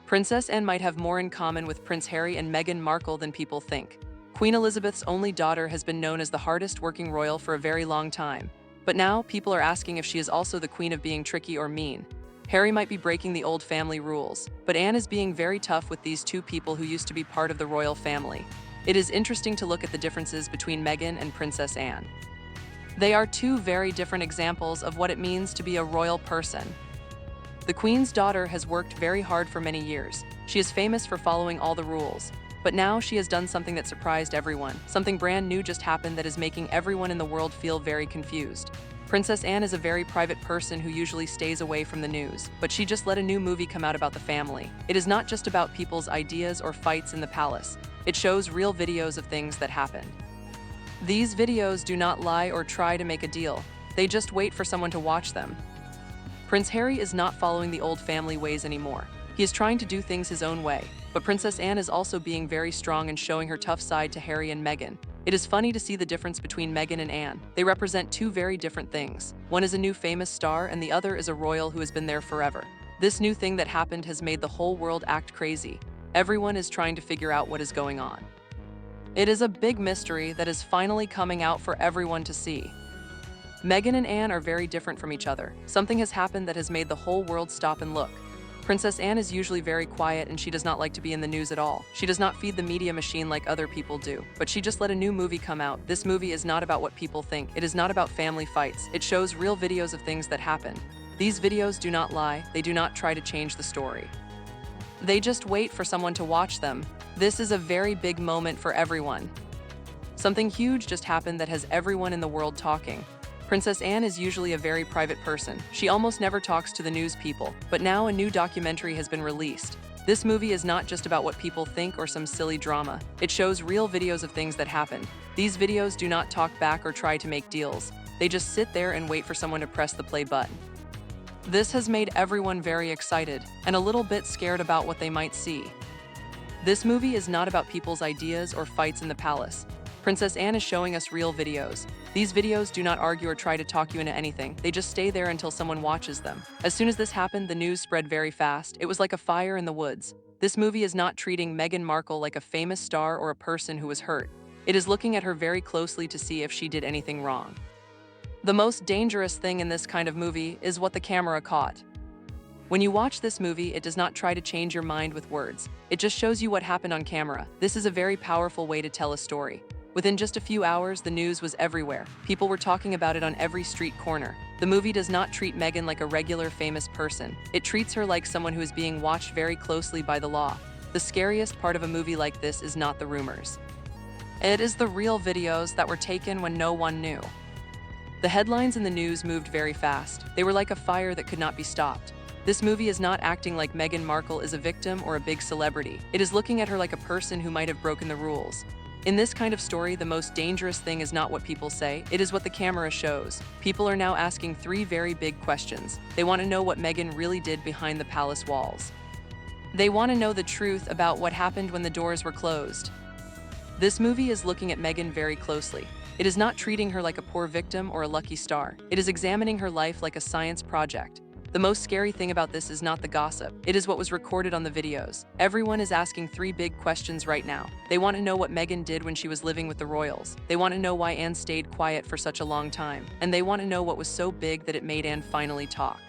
Princess Anne might have more in common with Prince Harry and Meghan Markle than people think. Queen Elizabeth's only daughter has been known as the hardest working royal for a very long time. But now, people are asking if she is also the queen of being tricky or mean. Harry might be breaking the old family rules, but Anne is being very tough with these two people who used to be part of the royal family. It is interesting to look at the differences between Meghan and Princess Anne. They are two very different examples of what it means to be a royal person. The Queen's daughter has worked very hard for many years. She is famous for following all the rules. But now she has done something that surprised everyone. Something brand new just happened that is making everyone in the world feel very confused. Princess Anne is a very private person who usually stays away from the news, but she just let a new movie come out about the family. It is not just about people's ideas or fights in the palace. It shows real videos of things that happened. These videos do not lie or try to make a deal. They just wait for someone to watch them. Prince Harry is not following the old family ways anymore. He is trying to do things his own way. But Princess Anne is also being very strong and showing her tough side to Harry and Meghan. It is funny to see the difference between Meghan and Anne. They represent two very different things. One is a new famous star and the other is a royal who has been there forever. This new thing that happened has made the whole world act crazy. Everyone is trying to figure out what is going on. It is a big mystery that is finally coming out for everyone to see. Meghan and Anne are very different from each other. Something has happened that has made the whole world stop and look. Princess Anne is usually very quiet and she does not like to be in the news at all. She does not feed the media machine like other people do. But she just let a new movie come out. This movie is not about what people think. It is not about family fights. It shows real videos of things that happened. These videos do not lie. They do not try to change the story. They just wait for someone to watch them. This is a very big moment for everyone. Something huge just happened that has everyone in the world talking. Princess Anne is usually a very private person. She almost never talks to the news people, but now a new documentary has been released. This movie is not just about what people think or some silly drama. It shows real videos of things that happened. These videos do not talk back or try to make deals. They just sit there and wait for someone to press the play button. This has made everyone very excited and a little bit scared about what they might see. This movie is not about people's ideas or fights in the palace. Princess Anne is showing us real videos. These videos do not argue or try to talk you into anything. They just stay there until someone watches them. As soon as this happened, the news spread very fast. It was like a fire in the woods. This movie is not treating Meghan Markle like a famous star or a person who was hurt. It is looking at her very closely to see if she did anything wrong. The most dangerous thing in this kind of movie is what the camera caught. When you watch this movie, it does not try to change your mind with words. It just shows you what happened on camera. This is a very powerful way to tell a story. Within just a few hours, the news was everywhere. People were talking about it on every street corner. The movie does not treat Meghan like a regular famous person. It treats her like someone who is being watched very closely by the law. The scariest part of a movie like this is not the rumors. It is the real videos that were taken when no one knew. The headlines in the news moved very fast. They were like a fire that could not be stopped. This movie is not acting like Meghan Markle is a victim or a big celebrity. It is looking at her like a person who might have broken the rules. In this kind of story, the most dangerous thing is not what people say, it is what the camera shows. People are now asking three very big questions. They want to know what Meghan really did behind the palace walls. They want to know the truth about what happened when the doors were closed. This movie is looking at Meghan very closely. It is not treating her like a poor victim or a lucky star. It is examining her life like a science project. The most scary thing about this is not the gossip. It is what was recorded on the videos. Everyone is asking three big questions right now. They want to know what Meghan did when she was living with the royals. They want to know why Anne stayed quiet for such a long time. And they want to know what was so big that it made Anne finally talk.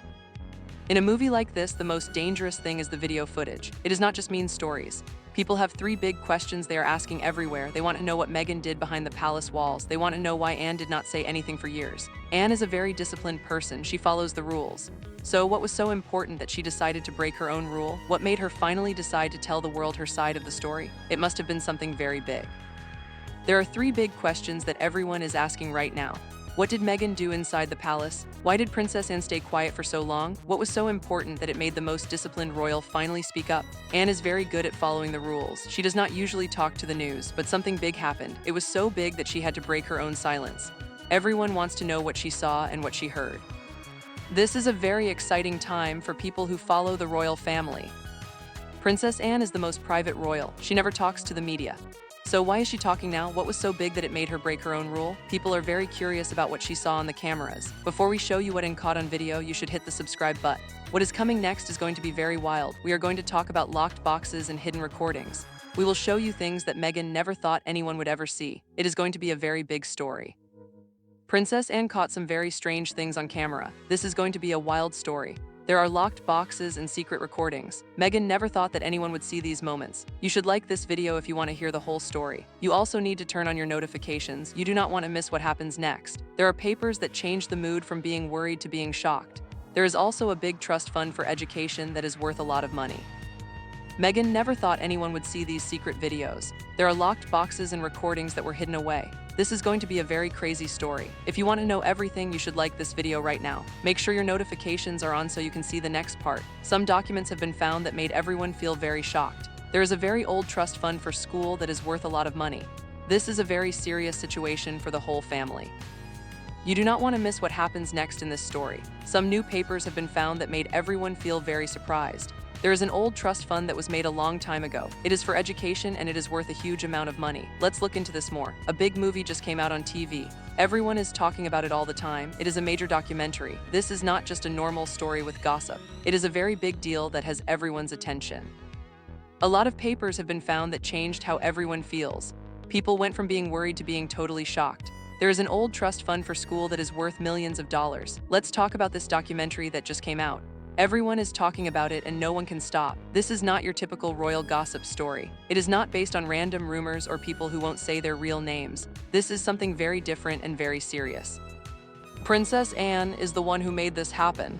In a movie like this, the most dangerous thing is the video footage. It is not just mean stories. People have three big questions they are asking everywhere. They want to know what Meghan did behind the palace walls. They want to know why Anne did not say anything for years. Anne is a very disciplined person. She follows the rules. So what was so important that she decided to break her own rule? What made her finally decide to tell the world her side of the story? It must have been something very big. There are three big questions that everyone is asking right now. What did Meghan do inside the palace? Why did Princess Anne stay quiet for so long? What was so important that it made the most disciplined royal finally speak up? Anne is very good at following the rules. She does not usually talk to the news, but something big happened. It was so big that she had to break her own silence. Everyone wants to know what she saw and what she heard. This is a very exciting time for people who follow the royal family. Princess Anne is the most private royal. She never talks to the media. So why is she talking now? What was so big that it made her break her own rule? People are very curious about what she saw on the cameras. Before we show you what in caught on video, you should hit the subscribe button. What is coming next is going to be very wild. We are going to talk about locked boxes and hidden recordings. We will show you things that Meghan never thought anyone would ever see. It is going to be a very big story. Princess Anne caught some very strange things on camera. This is going to be a wild story. There are locked boxes and secret recordings. Meghan never thought that anyone would see these moments. You should like this video if you want to hear the whole story. You also need to turn on your notifications. You do not want to miss what happens next. There are papers that change the mood from being worried to being shocked. There is also a big trust fund for education that is worth a lot of money. Meghan never thought anyone would see these secret videos. There are locked boxes and recordings that were hidden away. This is going to be a very crazy story. If you want to know everything, you should like this video right now. Make sure your notifications are on so you can see the next part. Some documents have been found that made everyone feel very shocked. There is a very old trust fund for school that is worth a lot of money. This is a very serious situation for the whole family. You do not want to miss what happens next in this story. Some new papers have been found that made everyone feel very surprised. There is an old trust fund that was made a long time ago. It is for education and it is worth a huge amount of money. Let's look into this more. A big movie just came out on TV. Everyone is talking about it all the time. It is a major documentary. This is not just a normal story with gossip. It is a very big deal that has everyone's attention. A lot of papers have been found that changed how everyone feels. People went from being worried to being totally shocked. There is an old trust fund for school that is worth millions of dollars. Let's talk about this documentary that just came out. Everyone is talking about it and no one can stop. This is not your typical royal gossip story. It is not based on random rumors or people who won't say their real names. This is something very different and very serious. Princess Anne is the one who made this happen.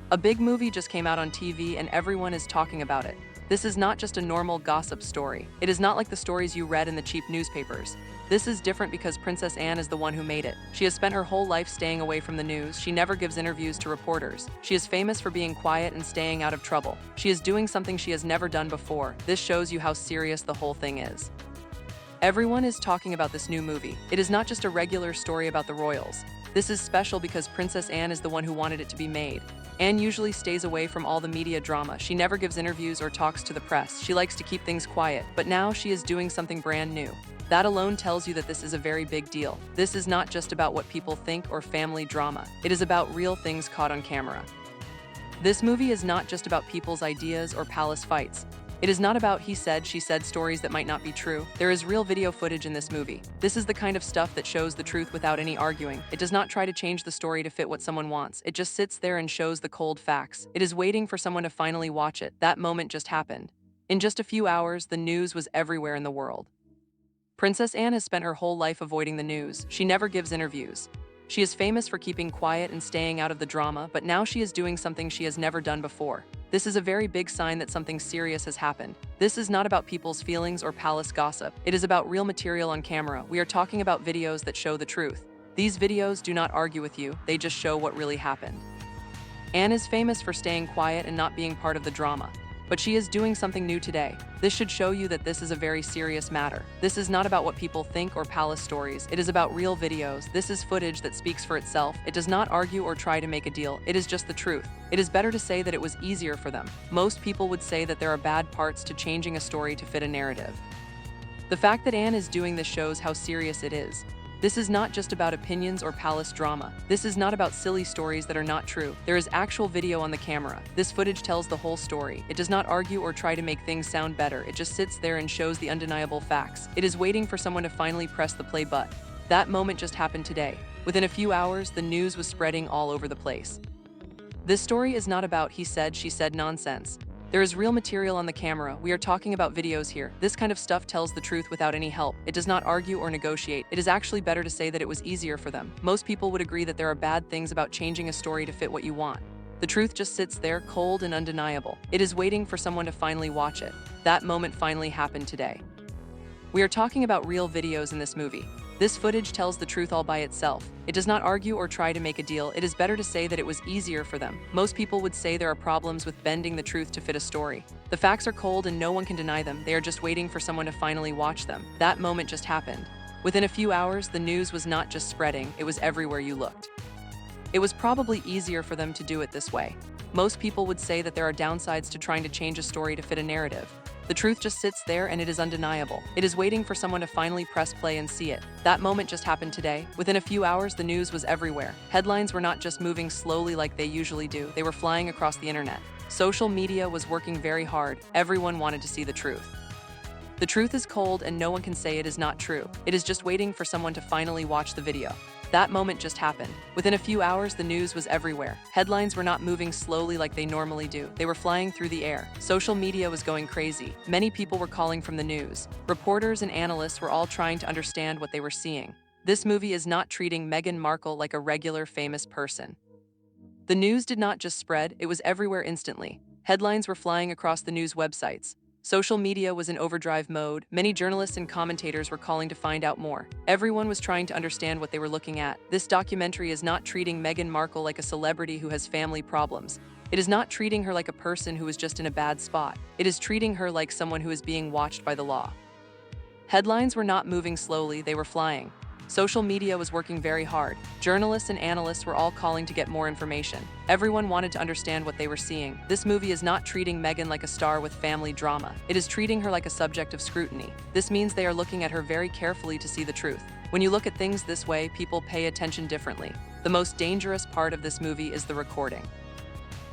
A big movie just came out on TV and everyone is talking about it. This is not just a normal gossip story. It is not like the stories you read in the cheap newspapers. This is different because Princess Anne is the one who made it. She has spent her whole life staying away from the news. She never gives interviews to reporters. She is famous for being quiet and staying out of trouble. She is doing something she has never done before. This shows you how serious the whole thing is. Everyone is talking about this new movie. It is not just a regular story about the royals. This is special because Princess Anne is the one who wanted it to be made. Anne usually stays away from all the media drama. She never gives interviews or talks to the press. She likes to keep things quiet, but now she is doing something brand new. That alone tells you that this is a very big deal. This is not just about what people think or family drama. It is about real things caught on camera. This movie is not just about people's ideas or palace fights. It is not about he said, she said stories that might not be true. There is real video footage in this movie. This is the kind of stuff that shows the truth without any arguing. It does not try to change the story to fit what someone wants. It just sits there and shows the cold facts. It is waiting for someone to finally watch it. That moment just happened. In just a few hours, the news was everywhere in the world. Princess Anne has spent her whole life avoiding the news. She never gives interviews. She is famous for keeping quiet and staying out of the drama, but now she is doing something she has never done before. This is a very big sign that something serious has happened. This is not about people's feelings or palace gossip. It is about real material on camera. We are talking about videos that show the truth. These videos do not argue with you, they just show what really happened. Anne is famous for staying quiet and not being part of the drama. But she is doing something new today. This should show you that this is a very serious matter. This is not about what people think or palace stories. It is about real videos. This is footage that speaks for itself. It does not argue or try to make a deal. It is just the truth. It is better to say that it was easier for them. Most people would say that there are bad parts to changing a story to fit a narrative. The fact that Anne is doing this shows how serious it is. This is not just about opinions or palace drama. This is not about silly stories that are not true. There is actual video on the camera. This footage tells the whole story. It does not argue or try to make things sound better. It just sits there and shows the undeniable facts. It is waiting for someone to finally press the play button. That moment just happened today. Within a few hours, the news was spreading all over the place. This story is not about he said, she said nonsense. There is real material on the camera. We are talking about videos here. This kind of stuff tells the truth without any help. It does not argue or negotiate. It is actually better to say that it was easier for them. Most people would agree that there are bad things about changing a story to fit what you want. The truth just sits there, cold and undeniable. It is waiting for someone to finally watch it. That moment finally happened today. We are talking about real videos in this movie. This footage tells the truth all by itself. It does not argue or try to make a deal. It is better to say that it was easier for them. Most people would say there are problems with bending the truth to fit a story. The facts are cold and no one can deny them. They are just waiting for someone to finally watch them. That moment just happened. Within a few hours, the news was not just spreading, it was everywhere you looked. It was probably easier for them to do it this way. Most people would say that there are downsides to trying to change a story to fit a narrative. The truth just sits there and it is undeniable. It is waiting for someone to finally press play and see it. That moment just happened today. Within a few hours, the news was everywhere. Headlines were not just moving slowly like they usually do, they were flying across the internet. Social media was working very hard. Everyone wanted to see the truth. The truth is cold and no one can say it is not true. It is just waiting for someone to finally watch the video. That moment just happened. Within a few hours, the news was everywhere. Headlines were not moving slowly like they normally do. They were flying through the air. Social media was going crazy. Many people were calling from the news. Reporters and analysts were all trying to understand what they were seeing. This movie is not treating Meghan Markle like a regular famous person. The news did not just spread, it was everywhere instantly. Headlines were flying across the news websites. Social media was in overdrive mode. Many journalists and commentators were calling to find out more. Everyone was trying to understand what they were looking at. This documentary is not treating Meghan Markle like a celebrity who has family problems. It is not treating her like a person who is just in a bad spot. It is treating her like someone who is being watched by the law. Headlines were not moving slowly, they were flying. Social media was working very hard. Journalists and analysts were all calling to get more information. Everyone wanted to understand what they were seeing. This movie is not treating Meghan like a star with family drama. It is treating her like a subject of scrutiny. This means they are looking at her very carefully to see the truth. When you look at things this way, people pay attention differently. The most dangerous part of this movie is the recording.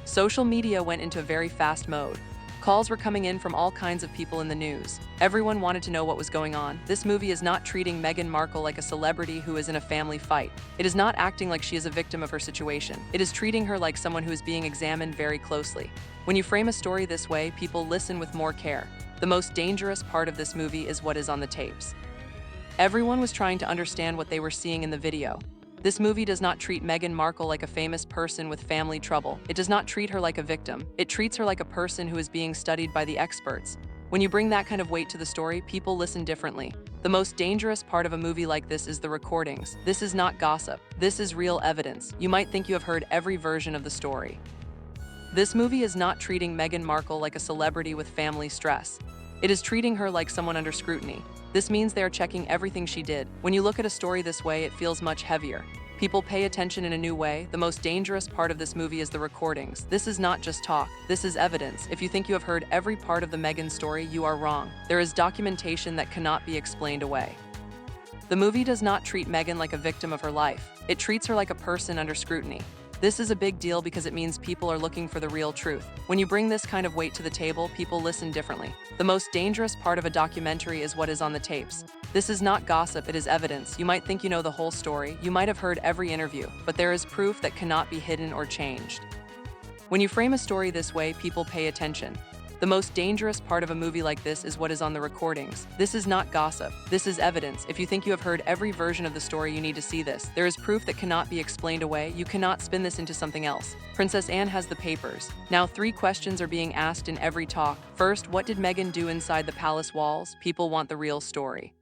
Social media went into a very fast mode. Calls were coming in from all kinds of people in the news. Everyone wanted to know what was going on. This movie is not treating Meghan Markle like a celebrity who is in a family fight. It is not acting like she is a victim of her situation. It is treating her like someone who is being examined very closely. When you frame a story this way, people listen with more care. The most dangerous part of this movie is what is on the tapes. Everyone was trying to understand what they were seeing in the video. This movie does not treat Meghan Markle like a famous person with family trouble. It does not treat her like a victim. It treats her like a person who is being studied by the experts. When you bring that kind of weight to the story, people listen differently. The most dangerous part of a movie like this is the recordings. This is not gossip. This is real evidence. You might think you have heard every version of the story. This movie is not treating Meghan Markle like a celebrity with family stress. It is treating her like someone under scrutiny. This means they are checking everything she did. When you look at a story this way, it feels much heavier. People pay attention in a new way. The most dangerous part of this movie is the recordings. This is not just talk. This is evidence. If you think you have heard every part of the Meghan story, you are wrong. There is documentation that cannot be explained away. The movie does not treat Meghan like a victim of her life. It treats her like a person under scrutiny. This is a big deal because it means people are looking for the real truth. When you bring this kind of weight to the table, people listen differently. The most dangerous part of a documentary is what is on the tapes. This is not gossip, it is evidence. You might think you know the whole story, you might have heard every interview, but there is proof that cannot be hidden or changed. When you frame a story this way, people pay attention. The most dangerous part of a movie like this is what is on the recordings. This is not gossip. This is evidence. If you think you have heard every version of the story, you need to see this. There is proof that cannot be explained away. You cannot spin this into something else. Princess Anne has the papers. Now 3 questions are being asked in every talk. First, what did Meghan do inside the palace walls? People want the real story.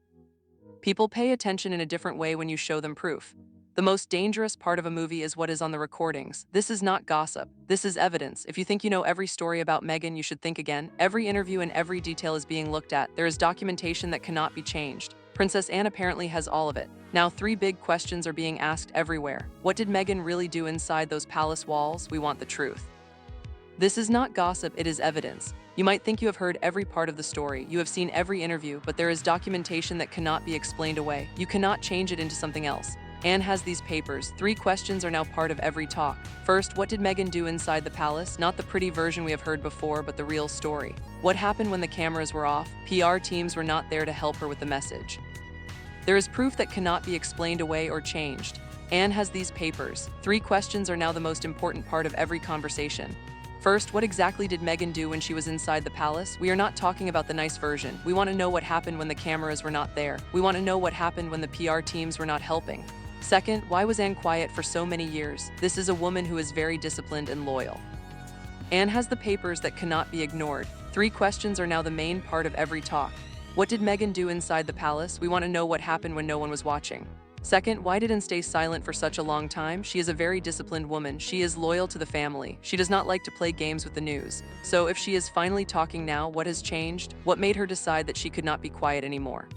People pay attention in a different way when you show them proof. The most dangerous part of a movie is what is on the recordings. This is not gossip. This is evidence. If you think you know every story about Meghan, you should think again. Every interview and every detail is being looked at. There is documentation that cannot be changed. Princess Anne apparently has all of it. Now 3 big questions are being asked everywhere. What did Meghan really do inside those palace walls? We want the truth. This is not gossip, it is evidence. You might think you have heard every part of the story, you have seen every interview, but there is documentation that cannot be explained away. You cannot change it into something else. Anne has these papers. 3 questions are now part of every talk. First, what did Meghan do inside the palace? Not the pretty version we have heard before, but the real story. What happened when the cameras were off? PR teams were not there to help her with the message. There is proof that cannot be explained away or changed. Anne has these papers. 3 questions are now the most important part of every conversation. First, what exactly did Meghan do when she was inside the palace? We are not talking about the nice version. We want to know what happened when the cameras were not there. We want to know what happened when the PR teams were not helping. Second, why was Anne quiet for so many years? This is a woman who is very disciplined and loyal. Anne has the papers that cannot be ignored. 3 questions are now the main part of every talk. What did Meghan do inside the palace? We want to know what happened when no one was watching. Second, why did Anne stay silent for such a long time? She is a very disciplined woman. She is loyal to the family. She does not like to play games with the news. So if she is finally talking now, what has changed? What made her decide that she could not be quiet anymore?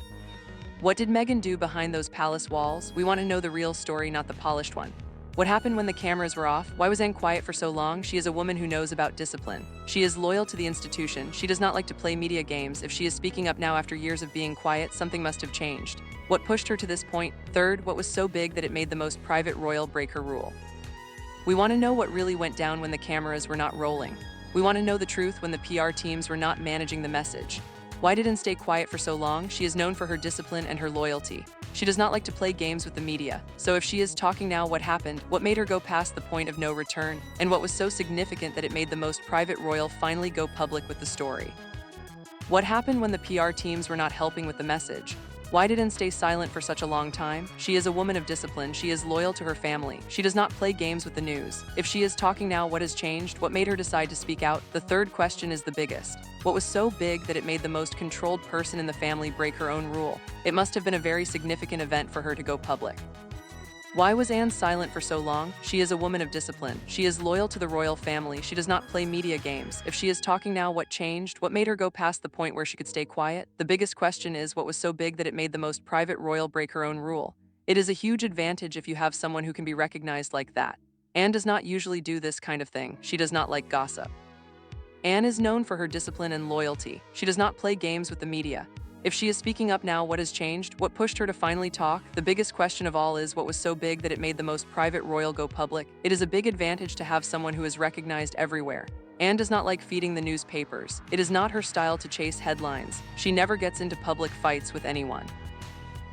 What did Meghan do behind those palace walls? We want to know the real story, not the polished one. What happened when the cameras were off? Why was Anne quiet for so long? She is a woman who knows about discipline. She is loyal to the institution. She does not like to play media games. If she is speaking up now after years of being quiet, something must have changed. What pushed her to this point? Third, what was so big that it made the most private royal break her rule? We want to know what really went down when the cameras were not rolling. We want to know the truth when the PR teams were not managing the message. Why did Anne stay quiet for so long? She is known for her discipline and her loyalty. She does not like to play games with the media. So if she is talking now, what happened? What made her go past the point of no return? And what was so significant that it made the most private royal finally go public with the story? What happened when the PR teams were not helping with the message? Why did Anne stay silent for such a long time? She is a woman of discipline. She is loyal to her family. She does not play games with the news. If she is talking now, what has changed? What made her decide to speak out? The third question is the biggest. What was so big that it made the most controlled person in the family break her own rule? It must have been a very significant event for her to go public. Why was Anne silent for so long? She is a woman of discipline. She is loyal to the royal family. She does not play media games. If she is talking now, what changed? What made her go past the point where she could stay quiet? The biggest question is what was so big that it made the most private royal break her own rule? It is a huge advantage if you have someone who can be recognized like that. Anne does not usually do this kind of thing. She does not like gossip. Anne is known for her discipline and loyalty. She does not play games with the media. If she is speaking up now, what has changed? What pushed her to finally talk? The biggest question of all is what was so big that it made the most private royal go public? It is a big advantage to have someone who is recognized everywhere. Anne does not like feeding the newspapers. It is not her style to chase headlines. She never gets into public fights with anyone.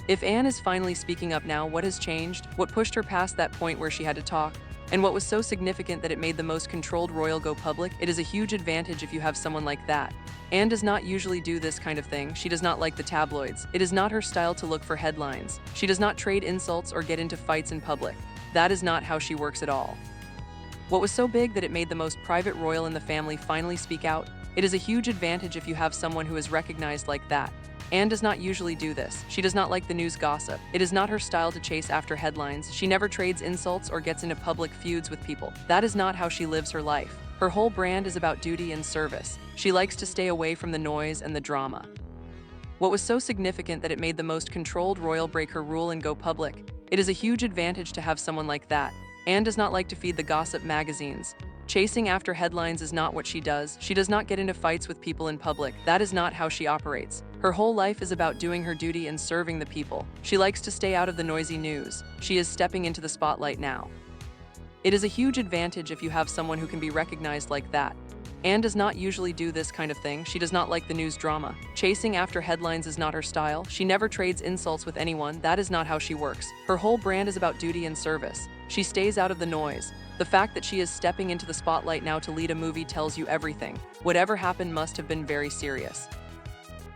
If Anne is finally speaking up now, what has changed? What pushed her past that point where she had to talk? And what was so significant that it made the most controlled royal go public? It is a huge advantage if you have someone like that. Anne does not usually do this kind of thing. She does not like the tabloids. It is not her style to look for headlines. She does not trade insults or get into fights in public. That is not how she works at all. What was so big that it made the most private royal in the family finally speak out? It is a huge advantage if you have someone who is recognized like that. Anne does not usually do this. She does not like the news gossip. It is not her style to chase after headlines. She never trades insults or gets into public feuds with people. That is not how she lives her life. Her whole brand is about duty and service. She likes to stay away from the noise and the drama. What was so significant that it made the most controlled royal break her rule and go public? It is a huge advantage to have someone like that. Anne does not like to feed the gossip magazines. Chasing after headlines is not what she does. She does not get into fights with people in public. That is not how she operates. Her whole life is about doing her duty and serving the people. She likes to stay out of the noisy news. She is stepping into the spotlight now. It is a huge advantage if you have someone who can be recognized like that. Anne does not usually do this kind of thing. She does not like the news drama. Chasing after headlines is not her style. She never trades insults with anyone. That is not how she works. Her whole brand is about duty and service. She stays out of the noise. The fact that she is stepping into the spotlight now to lead a movie tells you everything. Whatever happened must have been very serious.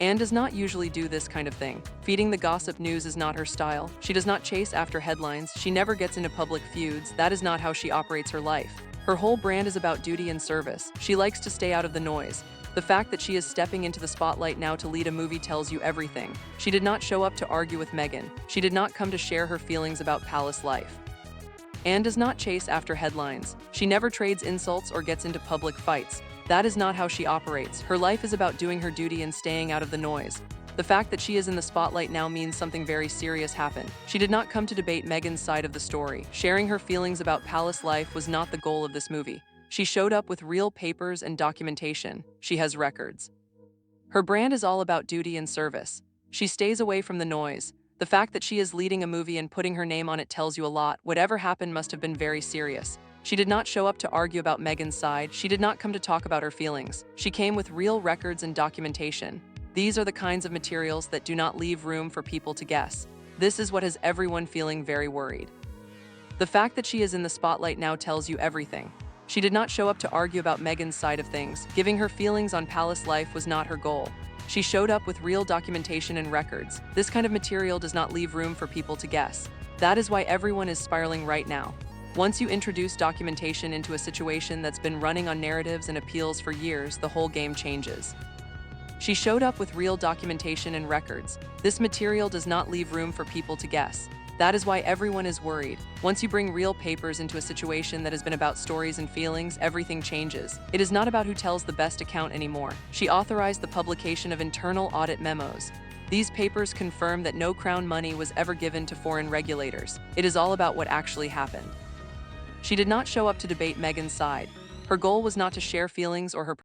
Anne does not usually do this kind of thing. Feeding the gossip news is not her style. She does not chase after headlines. She never gets into public feuds. That is not how she operates her life. Her whole brand is about duty and service. She likes to stay out of the noise. The fact that she is stepping into the spotlight now to lead a movie tells you everything. She did not show up to argue with Meghan. She did not come to share her feelings about palace life. Anne does not chase after headlines. She never trades insults or gets into public fights. That is not how she operates. Her life is about doing her duty and staying out of the noise. The fact that she is in the spotlight now means something very serious happened. She did not come to debate Meghan's side of the story. Sharing her feelings about palace life was not the goal of this movie. She showed up with real papers and documentation. She has records. Her brand is all about duty and service. She stays away from the noise. The fact that she is leading a movie and putting her name on it tells you a lot. Whatever happened must have been very serious. She did not show up to argue about Meghan's side. She did not come to talk about her feelings. She came with real records and documentation. These are the kinds of materials that do not leave room for people to guess. This is what has everyone feeling very worried. The fact that she is in the spotlight now tells you everything. She did not show up to argue about Meghan's side of things. Giving her feelings on palace life was not her goal. She showed up with real documentation and records. This kind of material does not leave room for people to guess. That is why everyone is spiraling right now. Once you introduce documentation into a situation that's been running on narratives and appeals for years, the whole game changes. She showed up with real documentation and records. This material does not leave room for people to guess. That is why everyone is worried. Once you bring real papers into a situation that has been about stories and feelings, everything changes. It is not about who tells the best account anymore. She authorized the publication of internal audit memos. These papers confirm that no crown money was ever given to foreign regulators. It is all about what actually happened. She did not show up to debate Meghan's side. Her goal was not to share feelings or her